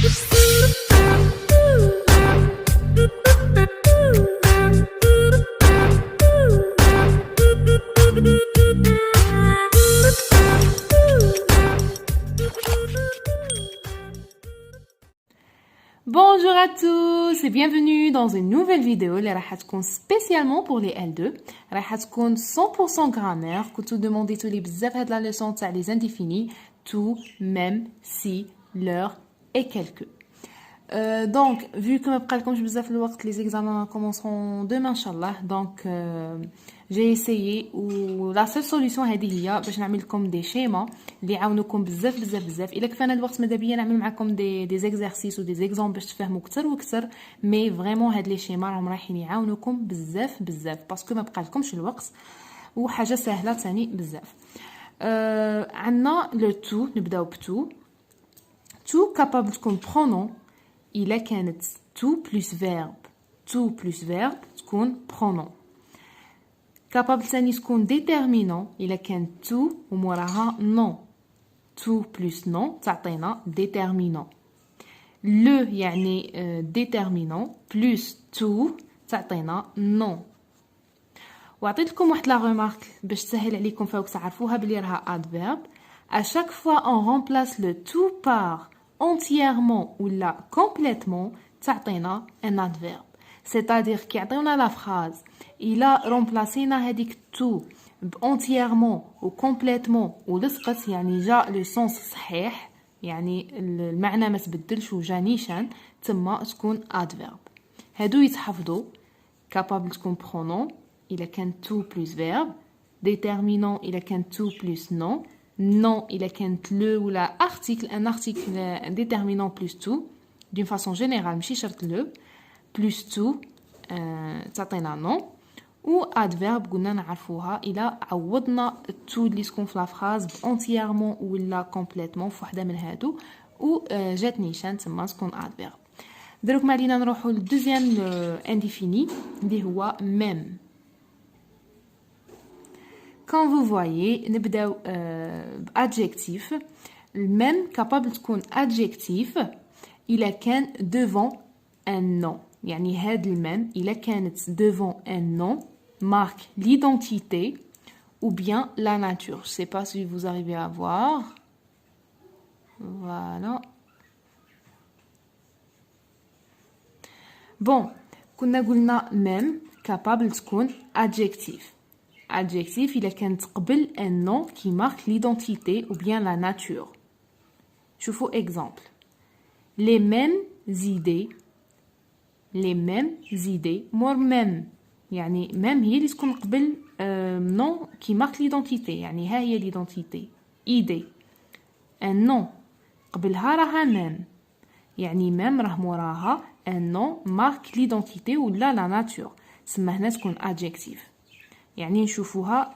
Bonjour à tous et bienvenue dans une nouvelle vidéo اللي راح تكون spécialement pour les L2 راح تكون 100% grammaire كنتو demandيتو لي بزاف هاد لا leçon تاع les indéfinis tout, même, si, l'heure et quelques. Donc vu que ما بقالكمش بزاف الوقت les examens commenceront demain inchallah donc j'ai essayé و la seule solution هذه هي باش نعمل لكم دي شيما اللي يعاونوكم بزاف الا كفانا الوقت ماذا بيا نعمل معكم دي زيكزارسيس و دي زيكزامبل باش تفهموا اكثر واكثر مي فريمون هاد لي شيما راهم رايحين يعاونوكم بزاف باسكو ما بقالكمش الوقت وحاجه سهله ثاني بزاف. عندنا لو تو نبداو بتو تو كابابل تكون برونون إلا كانت تو بلس فيرب تو بلس فيرب تكون برونون. كابابل ثاني تكون ديتيرمينون إلا كان تو وموراها نون تو بلس نون تعطينا ديتيرمينون. لو يعني ديتيرمينون بلس تو تعطينا نون. وعطيت لكم واحد لا ريمارك باش تسهل عليكم فوق تعرفوها بلي راها ادفيرب. à chaque fois on remplace le tout par entièrement ou là complètement تعطينا un adverbe. c'est-à-dire كي يعطيونا لا phrase إلا remplacينا هذيك tout entièrement ou complètement ولصقت يعني جا لو سونس صحيح يعني المعنى ما تبدلش وجا نيشان تما تكون adverbe. هادو يتحفظوا capable تكون pronom إلا كان tout plus verbe, déterminant إلا كان tout plus non, non إلا كانت le ou la article, un article déterminant plus tout, d'une façon générale ماشي شرط le, plus tout تعطينا non, و adverbe قلنا نعرفوها إلا عوضنا tout اللي تكون في la phrase entièrement ولا complètement في وحدة من هادو و جات نيشان تما تكون adverbe. دروك ما علينا نروحو للدوزيام indéfini اللي هو même. Quand vous voyez, نبداو adjectif. Même capable تكون adjectif إلا كان devant un nom. يعني هاد الميم إلا كانت devant un nom marque l'identité ou bien la nature. Je sais pas si vous arrivez à voir. Voilà. Bon, كنا قلنا même capable تكون adjectif. Adjectif, il كانت قبل un nom qui marque l'identité ou bien la nature. شوفوا exemple. Les mêmes idées. Les mêmes idées. More même. يعني même هي اللي تكون قبل nom qui marque l'identité. يعني ها هي l'identité. idée. Un nom. قبلها راها même. يعني même راه موراها un nom marque l'identité ou la nature. تسمى هنا تكون adjectif. يعني نشوفوها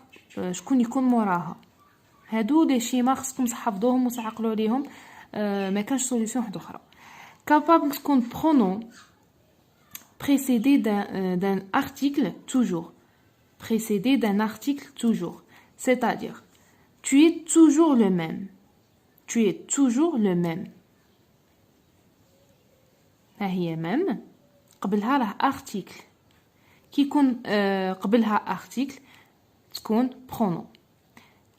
شكون يكون موراها. هادو لي شيما خصكم تحفظوهم وتعقلوا عليهم ما كانش سوليوشن واحده اخرى. capable تكون pronom précédé d'un article toujours. Précédé d'un article toujours. C'est-à-dire tu es toujours le même. Tu es toujours le même. ها هي même قبلها راه article. كي يكون قبلها article تكون pronom.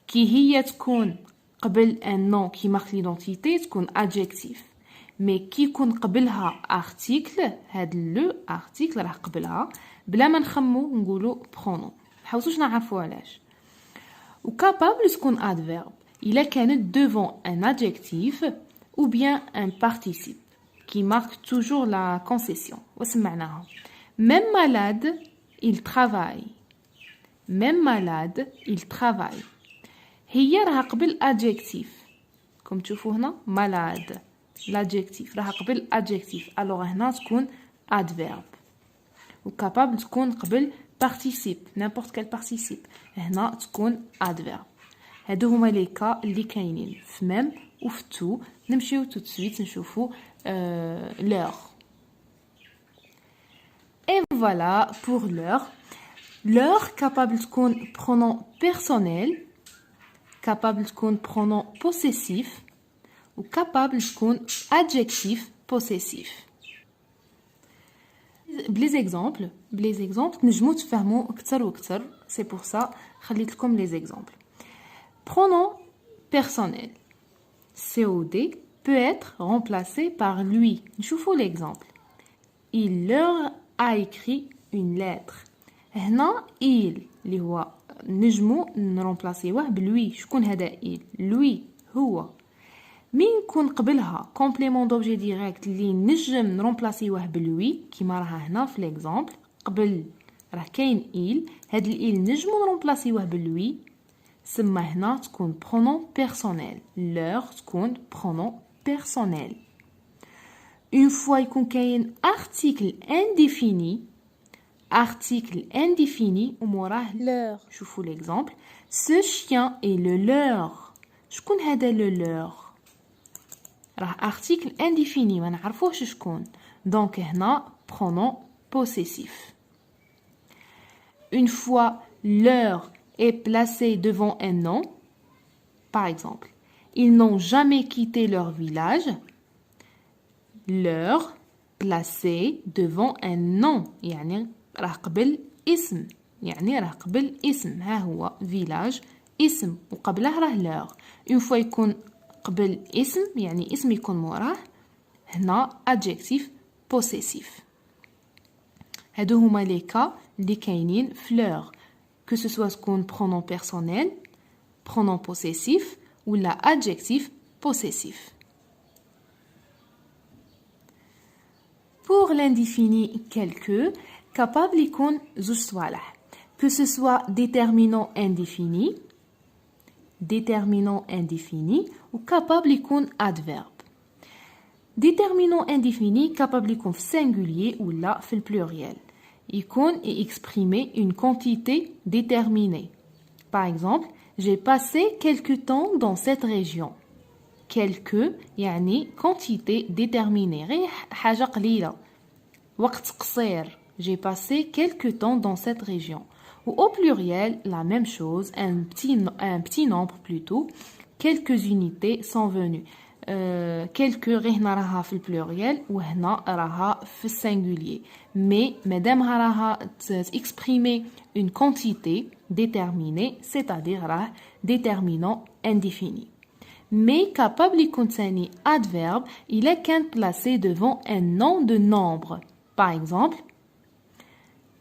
كي هي تكون قبل un nom qui marque l'identité تكون adjectif. مي كي يكون قبلها article هاد لو article راه قبلها بلا ما نخمو نقولوا pronom. حاولتوش نعرفوا علاش. و capable تكون adverbe إلا كانت devant un adjectif ou bien un participe qui marque toujours la concession. وسمعناها. Même malade, il travaille. Même malade, il travaille. هي راها قبل adjectif. كم تشوفوا هنا malade. L'adjectif راها قبل adjectif. Alors هنا تكون adverbe. و capable تكون قبل participe. N'importe quel participe. هنا تكون adverbe. هادو هما لي كا اللي كاينين في même و في tout. نمشيو tout de suite نشوفوا l'heure. Et voilà pour l'heure. L'heure capable de تكون pronom personnel, capable de تكون pronom possessif ou capable de تكون adjectif possessif. بلي زيكزامبل نجمو تفهموا اكثر واكثر. C'est pour ça خليت لكم les exemples. Pronom personnel. COD peut être remplacé par lui. نشوفوا l'exemple. Il leur a écrit une lettre. هنا il اللي هو نجمو نرمبلاسيوه بلوي. شكون هذا il؟ لوي هو. مين يكون قبلها كومبليمون دوبجي ديريكت اللي نجم نرمبلاسيوه بلوي كيما راها هنا في ليكزامبل. قبل راه كاين il، هاد الايل نجمو نرمبلاسيوه بلوي، سما هنا تكون برونون بيرسونيل. leur تكون برونون بيرسونيل. اون فوا يكون كاين ارتيكل انديفيني، article indéfini وموراه leur. شوفوا l'exemple. Ce chien est le leur. شكون هذا le leur؟ راه article indéfini ما نعرفوش شكون. donc هنا pronom possessif. Une fois leur est placé devant un nom, par exemple, ils n'ont jamais quitté leur village. leur placé devant un nom يعني راه قبل اسم، يعني راه قبل اسم. ها هو فيلاج اسم وقبله راه لور. اون فوا يكون قبل اسم يعني اسم يكون موراه، هنا adjectif possessif. هادو هما لي كا اللي كاينين في لور، que ce soit تكون pronom personnel، pronom possessif ولا adjectif possessif. Pour l'indéfini quelque capable يكون زوج صوالح، que ce soit déterminant indéfini ou capable يكون adverbe. déterminant indéfini capable يكون في singulier ou là في pluriel. يكون et exprimer une quantité déterminée. Par exemple, j'ai passé quelque temps dans cette région. quelque يعني quantité déterminée، غير حاجة قليلة، وقت قصير. J'ai passé quelque temps dans cette région. Ou au pluriel, la même chose, un petit nombre plutôt. Quelques unités sont venues. Quelques رهنا راها في pluriel وهنا راها في singulier. Mais madame راها exprimer une quantité déterminée, c'est-à-dire راه déterminant indéfini. Mais capable يكون ثاني adverbe il est quand placé devant un nom de nombre. Par exemple,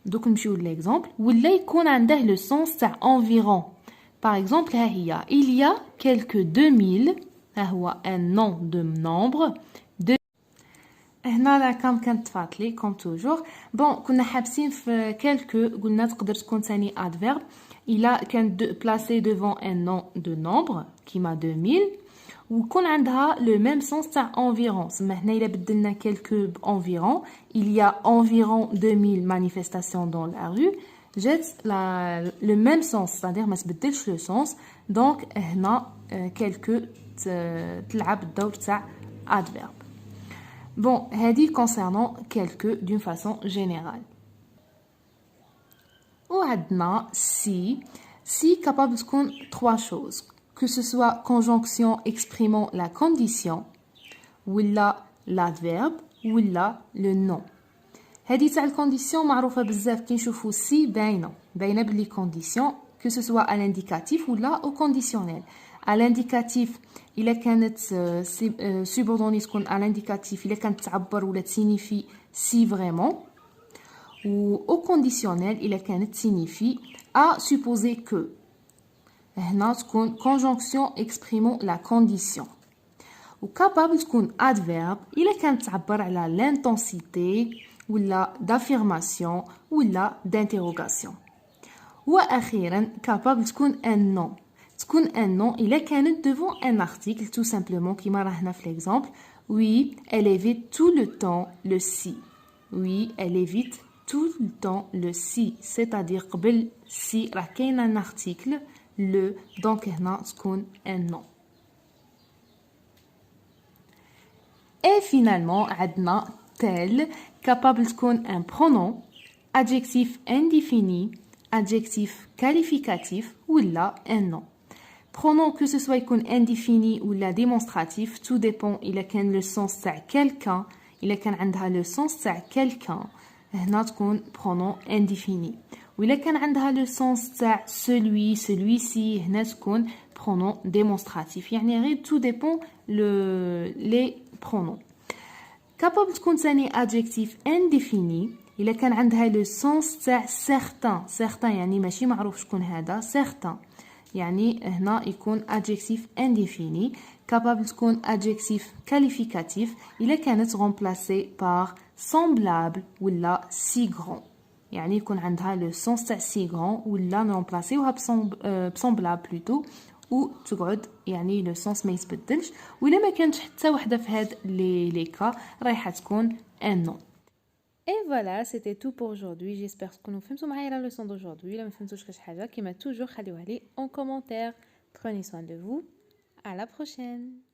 دوك نمشيو l'exemple ولا يكون عنده le sens تاع environ. Par exemple ها هي il y a quelques 2000، ها هو un nom de nombre de. هنا لا كانت تفاطلي كوم توجور. بون كنا حابسين في quelques، قلنا تقدر تكون ثاني adverbe. il a كان placé devant un nom de nombre كيما 2000 ويكون عندها le même sens تاع environ. سما هنا إلا بدلنا quelques environ، il y a environ 2000 manifestations dans la rue، جات le même sens، c'est-à-dire ما تبدلش le sens. donc هنا quelques تلعب الدور تاع adverbe. bon هذه concernant quelques d'une façon générale. وعندنا si capable تكون trois choses، que ce soit conjonction exprimant la condition ولا l'adverbe ولا le nom. هذه تاع الكونديسيون معروفه بزاف، كي نشوفوا سي باينه بلي كونديسيون que ce soit à l'indicatif ولا au conditionnel. à l'indicatif الا كانت subordonnée تكون à l'indicatif الا كانت تعبر ولا تسينيفي si vraiment، ou au conditionnel الا كانت signifie à supposer que. هنا تكون conjonction exprimant la condition. و capable تكون adverbe الا كانت تعبر على l'intensité ولا d'affirmation ولا d'interrogation. واخيرا capable تكون un nom. تكون un nom الا كانت devant un article tout simplement كيما راه هنا في l'exemple. oui elle évite tout le temps le si. oui elle évite tout le temps le si، c'est-à-dire قبل si راه كاين un article le، donc هنا تكون un nom. et finalement عندنا tel capable تكون un pronom، adjectif indéfini، adjectif qualificatif ولا un nom. pronom que ce soit يكون indéfini ولا démonstratif، tout dépend إلا كان le sens تاع quelqu'un إلا كان عندها لو سونس تاع quelqu'un هنا تكون pronom indéfini. وإلا كان عندها لو سونس تاع celui celui-ci هنا تكون pronom démonstratif. يعني غير tout dépend les pronoms. capable تكون ثاني adjectif indéfini إلا كان عندها لو سونس تاع certain يعني ماشي معروف شكون هذا certain. يعني هنا يكون adjectif indéfini. capable تكون adjectif qualificatif إلا كانت remplacée par semblable ولا si grand. يعني يكون عندها لو سونس تاع si grand ولا نرمبلاسيوها بسomblable plutôt و تقعد يعني لو سونس ما يتبدلش. وإلا ما كانتش حتى وحده في هاد لي كا رايحه تكون un nom. Et voilà, c'était tout pour aujourd'hui. J'espère que vous فهمتوا معايا la leçon d'aujourd'hui. لا ما فهمتوش كاش حاجه كيما toujours خليوها لي en commentaire. Prenez soin de vous. À la prochaine.